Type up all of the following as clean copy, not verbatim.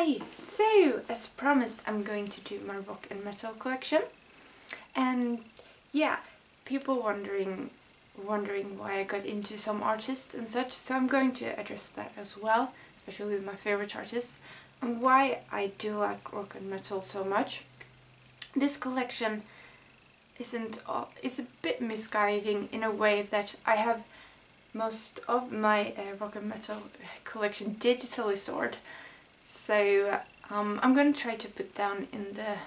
Hi! So, as promised, I'm going to do my rock and metal collection. And yeah, people wondering why I got into some artists and such, so I'm going to address that as well, especially with my favorite artists, and why I do like rock and metal so much. This collection it's a bit misguiding in a way that I have most of my rock and metal collection digitally stored. So I'm going to try to put down in the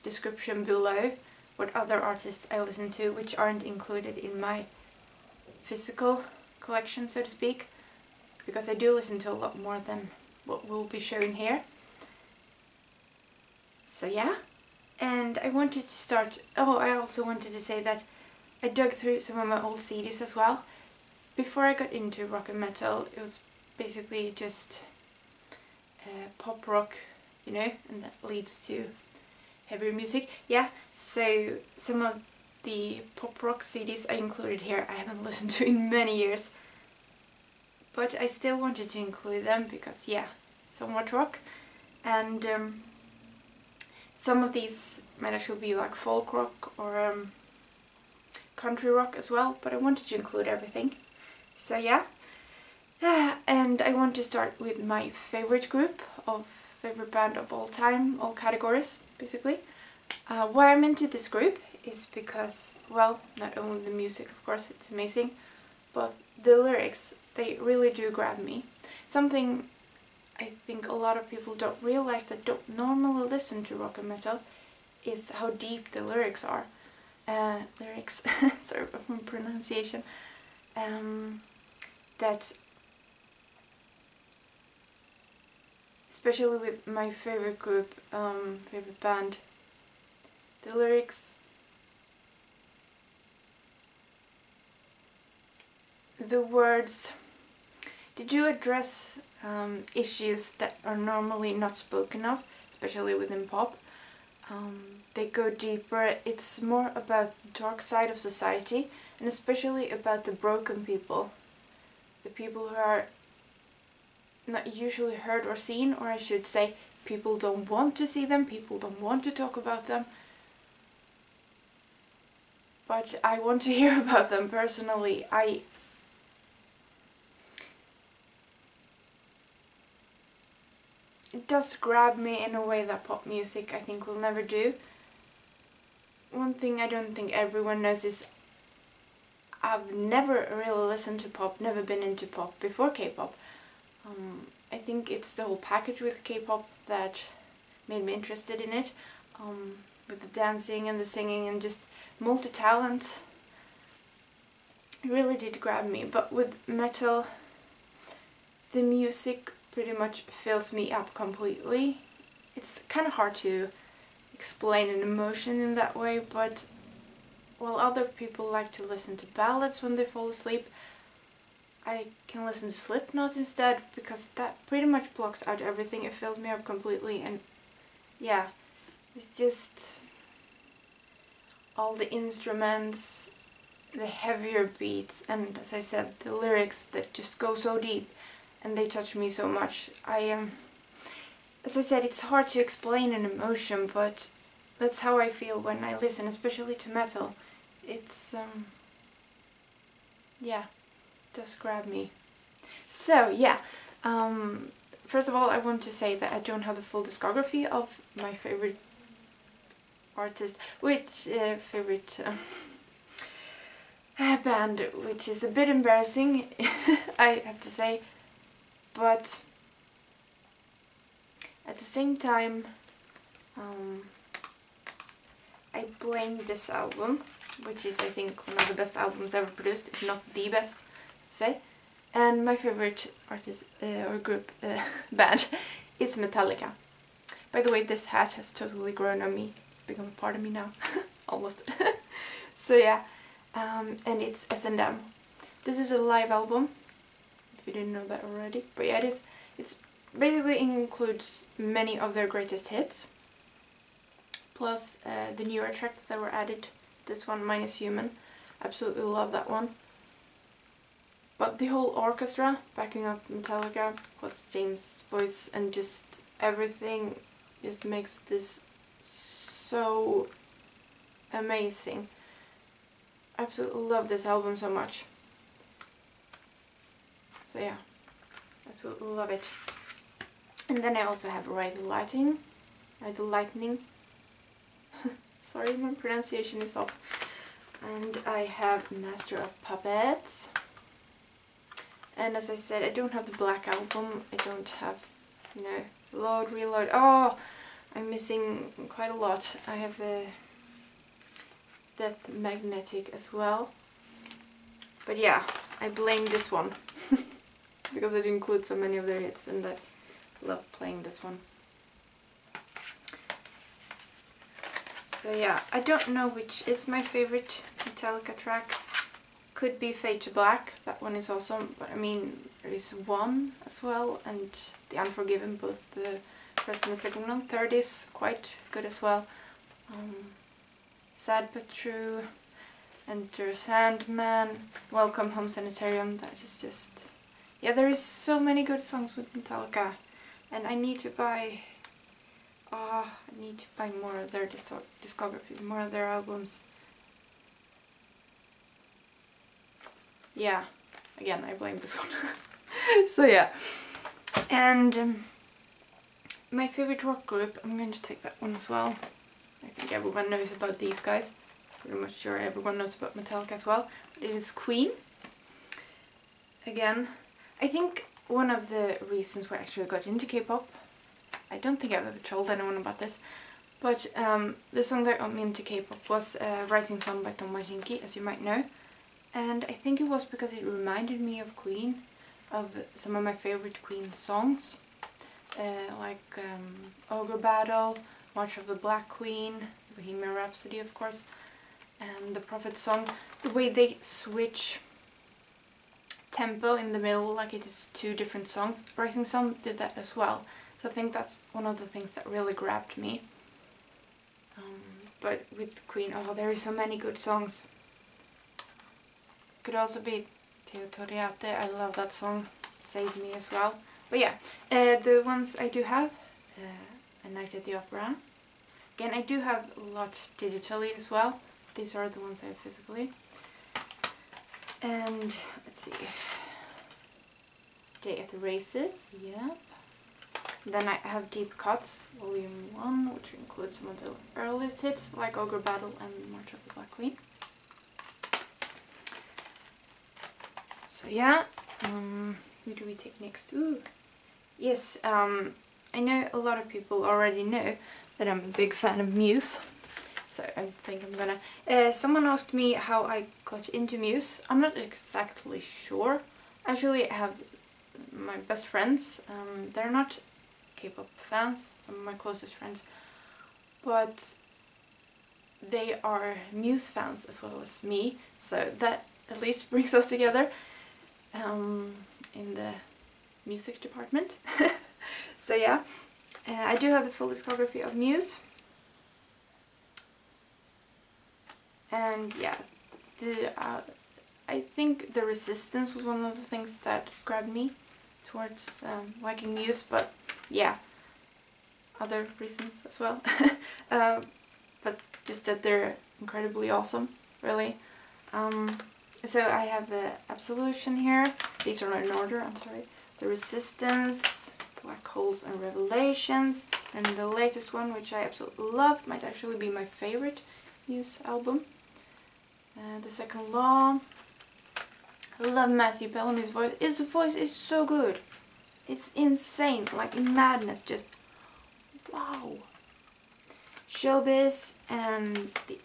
description below what other artists I listen to which aren't included in my physical collection, so to speak, because I do listen to a lot more than what we'll be showing here. So yeah, and I wanted to start, I also wanted to say that I dug through some of my old CDs as well. Before I got into rock and metal, it was basically just pop rock, you know, and that leads to heavier music. Yeah, so some of the pop rock CDs I included here I haven't listened to in many years, but I still wanted to include them because yeah, somewhat rock. And some of these might actually be like folk rock or country rock as well, but I wanted to include everything. So yeah, and I want to start with my favorite band of all time, all categories basically. Why I'm into this group is because, well, not only the music, of course, it's amazing, but the lyrics, they really do grab me. Something I think a lot of people don't realize that don't normally listen to rock and metal is how deep the lyrics are. Sorry for my pronunciation. That, especially with my favorite group, favorite band, the lyrics, the words, they do address issues that are normally not spoken of, especially within pop. They go deeper. It's more about the dark side of society, and especially about the broken people. The people who are not usually heard or seen, or I should say, people don't want to see them, people don't want to talk about them. But I want to hear about them personally. It does grab me in a way that pop music I think will never do. One thing I don't think everyone knows is I've never really listened to pop, never been into pop before K-pop. I think it's the whole package with K-pop that made me interested in it, with the dancing and the singing and just multi-talent. It really did grab me, but with metal, the music pretty much fills me up completely. It's kind of hard to explain an emotion in that way, but while other people like to listen to ballads when they fall asleep, I can listen to Slipknot instead, because that pretty much blocks out everything. It fills me up completely, and yeah, it's just all the instruments, the heavier beats, and as I said, the lyrics that just go so deep and they touch me so much. As I said, it's hard to explain an emotion, but that's how I feel when I listen, especially to metal. It's yeah, it does grab me. So yeah, first of all, I want to say that I don't have the full discography of my favorite artist, band, which is a bit embarrassing, I have to say, but at the same time, I blame this album, which is I think one of the best albums ever produced, if not the best, to say. And my favorite artist or group, band, is Metallica. By the way, this hat has totally grown on me. It's become a part of me now, almost. So yeah, and it's S&M. This is a live album, if you didn't know that already. But yeah, it's basically includes many of their greatest hits, plus the newer tracks that were added. This one, Minus Human, absolutely love that one. But the whole orchestra backing up Metallica, plus James' voice, and just everything just makes this so amazing. I absolutely love this album so much. So yeah, absolutely love it. And then I also have Ride the Lightning. Sorry, my pronunciation is off. And I have Master of Puppets. And as I said, I don't have the Black Album. I don't have, you know, Load, Reload. Oh, I'm missing quite a lot. I have a Death Magnetic as well. But yeah, I blame this one. Because it includes so many of their hits and I love playing this one. So yeah, I don't know which is my favorite Metallica track. Could be Fade to Black, that one is awesome, but I mean there is one as well, and The Unforgiven, both the first and the second one. Third is quite good as well. Sad But True, Enter Sandman, Welcome Home Sanitarium, that is just... Yeah, there is so many good songs with Metallica, and I need to buy... I need to buy more of their discography, more of their albums. Yeah, again, I blame this one. So yeah, and my favorite rock group, I'm going to take that one as well. I think everyone knows about these guys. Pretty much sure everyone knows about Metallica as well. But it is Queen. Again, I think one of the reasons why I actually got into K-pop, I don't think I've ever told anyone about this, but the song that got me into K-pop was Rising Sun by Tom Majinki, as you might know. And I think it was because it reminded me of Queen, of some of my favorite Queen songs, like Ogre Battle, March of the Black Queen, Bohemian Rhapsody of course, and the Prophet song. The way they switch tempo in the middle, like it is two different songs. Rising Sun did that as well, so I think that's one of the things that really grabbed me. But with Queen, oh, there are so many good songs. Could also be Teotoriate, I love that song, Save Me as well. But yeah, the ones I do have, A Night at the Opera. Again, I do have a lot digitally as well. These are the ones I have physically. And let's see, Day at the Races, yeah. Then I have Deep Cuts, Volume 1, which includes some of the earliest hits, like Ogre Battle and March of the Black Queen. So yeah, who do we take next? Ooh, yes, I know a lot of people already know that I'm a big fan of Muse. So I think I'm gonna... someone asked me how I got into Muse. I'm not exactly sure. Actually, I have my best friends. They're not K-pop fans, some of my closest friends, but they are Muse fans as well as me, so that at least brings us together in the music department. So yeah, I do have the full discography of Muse, and yeah, I think the Resistance was one of the things that grabbed me towards liking Muse, but yeah, other reasons as well. But just that they're incredibly awesome, really. So I have Absolution here. These are not in order, I'm sorry. The Resistance, Black Holes and Revelations, and the latest one, which I absolutely love, might actually be my favorite Muse album. The Second Law. I love Matthew Bellamy's voice. His voice is so good. It's insane, like madness, just wow. Showbiz and The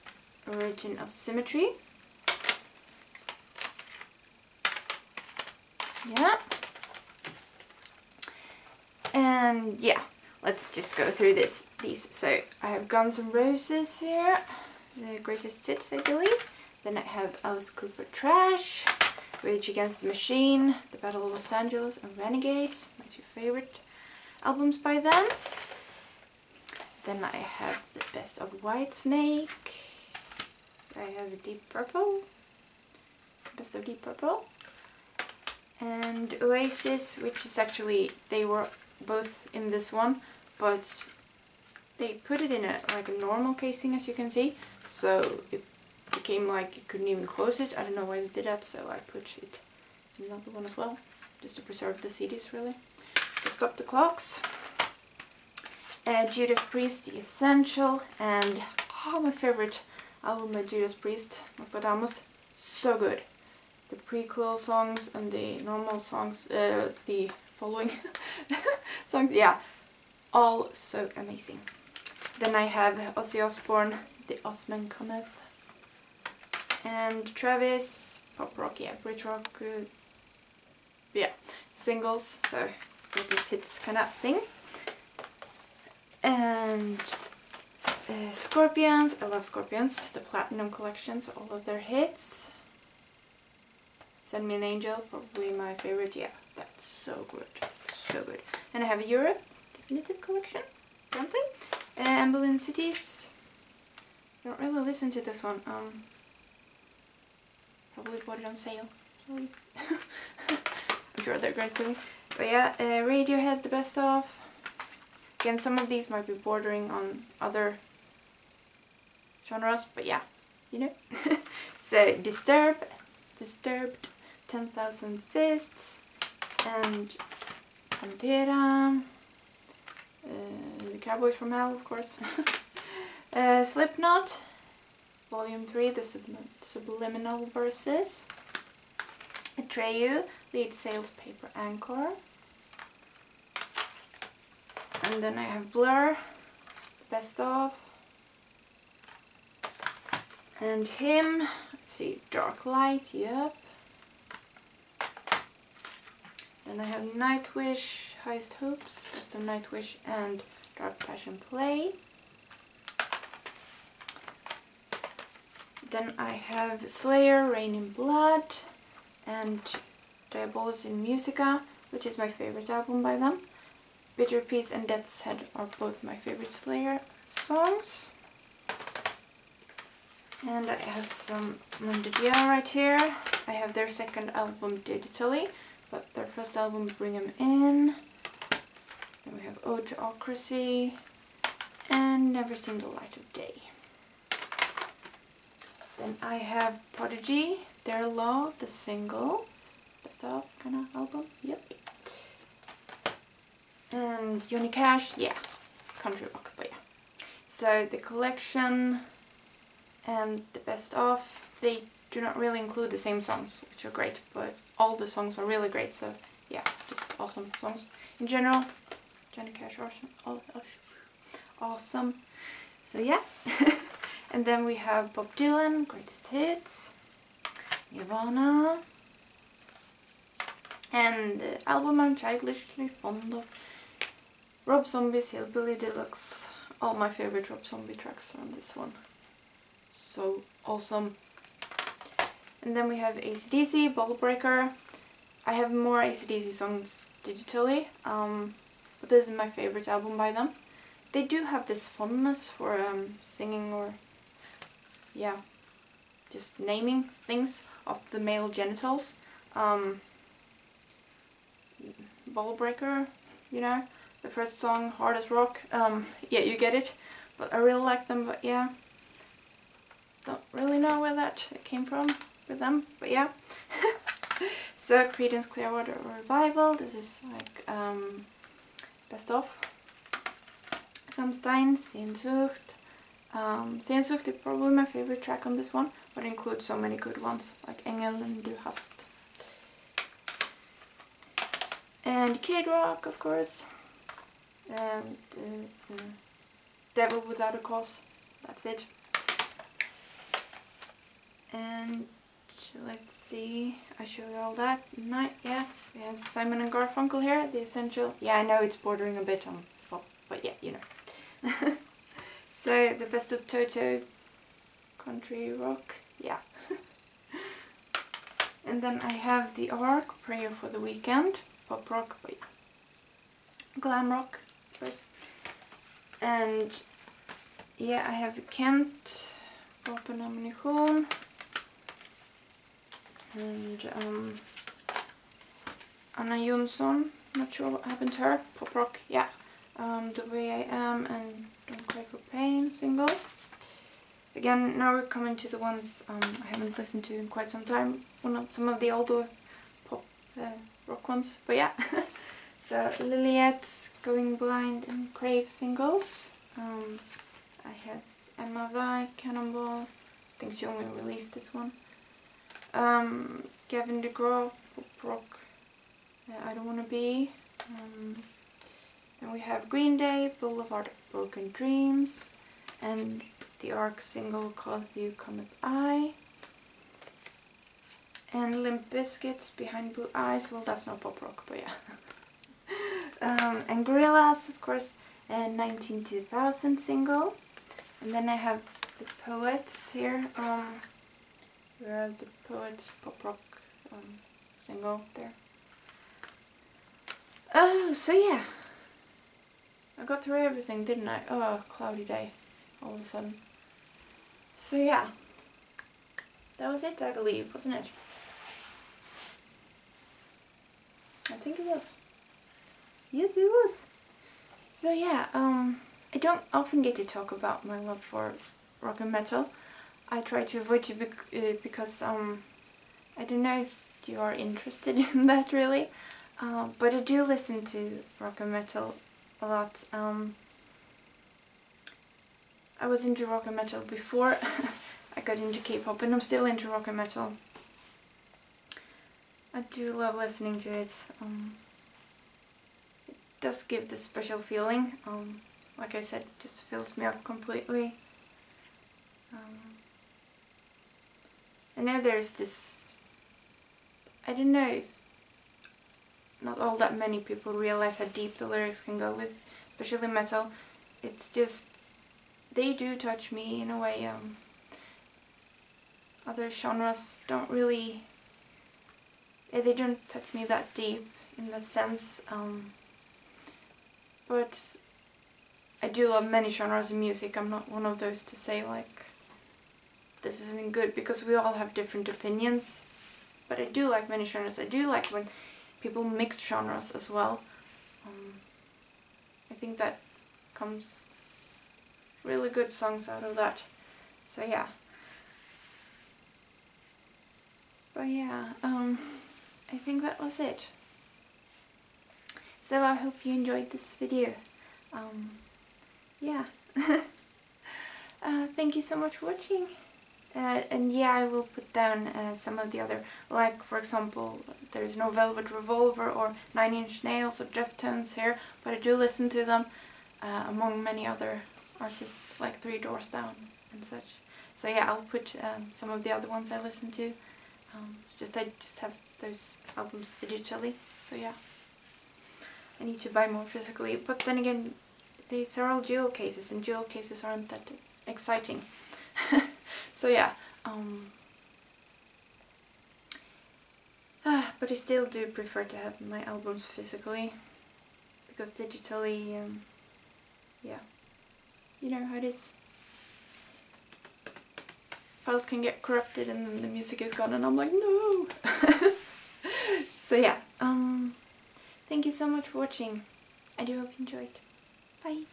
Origin of Symmetry. Yeah. And yeah, let's just go through these. So I have Guns N' Roses here, the greatest hits, I believe. Then I have Alice Cooper Trash, Rage Against the Machine, The Battle of Los Angeles, and Renegades, my two favorite albums by them. Then I have the Best of Whitesnake. I have Deep Purple, Best of Deep Purple, and Oasis, which is actually, they were both in this one, but they put it in a normal casing, as you can see, so it became like you couldn't even close it. I don't know why they did that, so I put it in another one as well, just to preserve the CDs really. So Stop the Clocks, Judas Priest, The Essential, and my favorite album by Judas Priest, Nostradamus. So good. The prequel songs and the normal songs, the following songs, yeah, all so amazing. Then I have Ozzy Osbourne, The Osman Cometh, and Travis, pop rock, yeah, Brit rock, yeah, singles, so greatest hits kind of thing. And Scorpions, I love Scorpions, the Platinum Collection, so all of their hits. Send Me an Angel, probably my favorite, yeah, that's so good, so good. And I have Europe, Definitive Collection, apparently. Ambulance Cities, I don't really listen to this one, probably bought it on sale, I'm sure they're great too. But yeah, Radiohead, The Best Of. Again, some of these might be bordering on other genres, but yeah, you know. So Disturbed, 10,000 Fists, and Pantera, the Cowboys from Hell, of course. Slipknot, Volume 3, the Subliminal Verses. Atreyu, Lead Sales Paper Anchor. And then I have Blur, The Best Of. And Him, let's see, Dark Light, yep. Then I have Nightwish, Highest Hopes, Best of Nightwish, and Dark Passion Play. Then I have Slayer, Rain in Blood, and Diabolus in Musica, which is my favorite album by them. Bitter Peace and Death's Head are both my favorite Slayer songs. And I have some Mundidia right here. I have their second album digitally, but their first album, Bring 'Em In. Then we have Ode to Ocracy and Never Seen the Light of Day. Then I have Prodigy, Their Law, the singles. Best of kind of album, yep. And Johnny Cash, yeah, country rock, but yeah. So the collection and the best of, they do not really include the same songs, which are great, but all the songs are really great, so yeah, just awesome songs. In general, Johnny Cash, awesome. So yeah. And then we have Bob Dylan, Greatest Hits, Nirvana, and the album I'm childishly fond of, Rob Zombie's Hillbilly Deluxe. All my favorite Rob Zombie tracks are on this one. So awesome. And then we have AC/DC, Ball Breaker. I have more AC/DC songs digitally, but this is my favorite album by them. They do have this fondness for singing or, yeah, just naming things of the male genitals. Ball Breaker, you know, the first song, Hard as Rock, yeah, you get it, but I really like them, but yeah, don't really know where that came from with them, but yeah. So Creedence Clearwater Revival, this is like best of. Rammstein, Sehnsucht. Sehnsucht is probably my favorite track on this one, but it includes so many good ones, like Engel and Du hast. And Kid Rock, of course. And Devil Without a Cause, that's it. And let's see, I show you all that. Yeah, we have Simon and Garfunkel here, The Essential. Yeah, I know it's bordering a bit on pop, but yeah, you know. So the best of Toto, country rock, yeah. And then I have The Ark, Prayer for the Weekend, pop rock, but yeah. Glam rock, I suppose. And yeah, I have Kent, Vapen och Ammunition. And Anna Jonsson, not sure what happened to her, pop rock, yeah. The Way I Am and Don't Cry for Pain singles. Again, now we're coming to the ones I haven't listened to in quite some time. Well, not some of the older pop rock ones, but yeah. So Liliette's Going Blind and Crave singles. I have Emma Vi, Cannonball. I think she only released this one. Gavin DeGraw, pop rock. I Don't Wanna Be. Then we have Green Day, Boulevard of Broken Dreams, and the Ark single called You Cometh I. And Limp Bizkit's Behind Blue Eyes. Well, that's not pop rock, but yeah. And Gorillaz, of course, and 192000 single. And then I have the Poets here. Where are the Poets pop rock single there? Oh, so yeah. I got through everything, didn't I? Oh, cloudy day, all of a sudden. So yeah. That was it, I believe, wasn't it? I think it was. Yes, it was. So yeah, I don't often get to talk about my love for rock and metal. I try to avoid it because I don't know if you are interested in that really, but I do listen to rock and metal a lot. I was into rock and metal before I got into K-pop, and I'm still into rock and metal. I do love listening to it. It does give this special feeling. Like I said, it just fills me up completely. I know there's this, I don't know if not all that many people realize how deep the lyrics can go with, especially metal. It's just, they do touch me in a way other genres don't really, they don't touch me that deep in that sense. But I do love many genres of music. I'm not one of those to say like, this isn't good, because we all have different opinions. But I do like many genres. I do like when people mix genres as well. I think that comes really good songs out of that. So yeah. But yeah, I think that was it. So I hope you enjoyed this video. Yeah. Thank you so much for watching. And yeah, I will put down some of the other, like for example, there's no Velvet Revolver or 9 Inch Nails or Deftones here, but I do listen to them among many other artists like 3 Doors Down and such. So yeah, I'll put some of the other ones I listen to. It's just I just have those albums digitally, so yeah. I need to buy more physically, but then again, these are all jewel cases, and jewel cases aren't that exciting. So yeah, but I still do prefer to have my albums physically, because digitally, yeah, you know how it is. Files can get corrupted and then the music is gone and I'm like, no! So yeah, thank you so much for watching. I do hope you enjoyed. Bye!